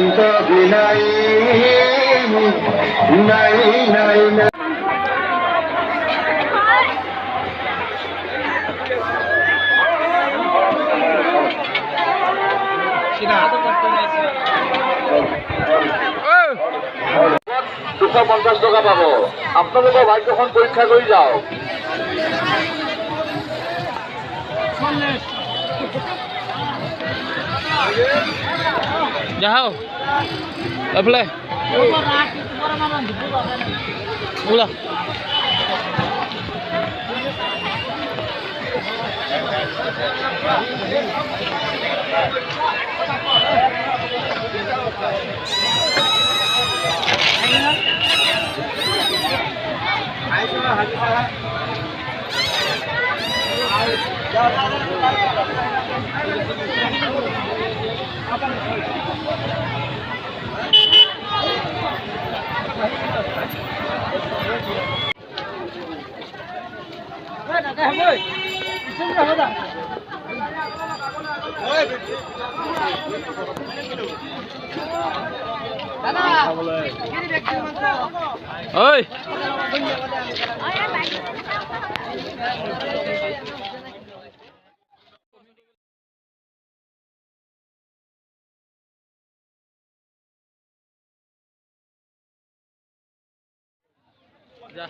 অনন্ত বিনাই নাই নাই নাই $250 পাব আপোনালোকৰ ভাগ্যখন পৰীক্ষা কৰি যাওক যাও এফালে ওলা ঐ যা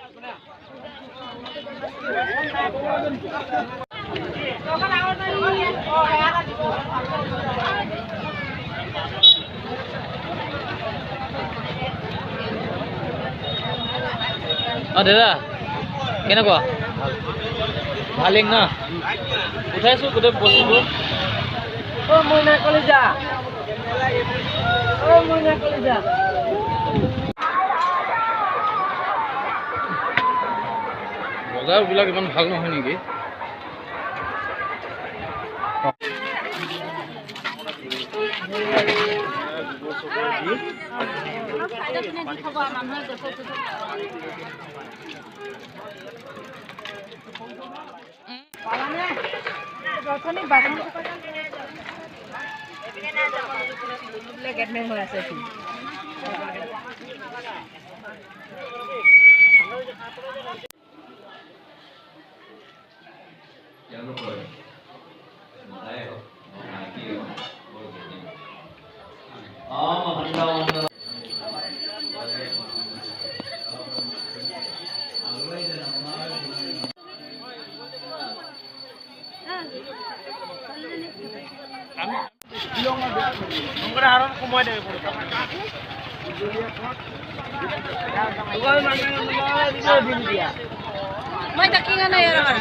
দাদা কেনেকুৱা ভালেই না উঠাইছোঁ গোটেই বস্তুটো মইনা কলিজা মইনা কলিজা বজাৰবিলাক ইমান ভাল নহয় নেকি May takingan na yan naman.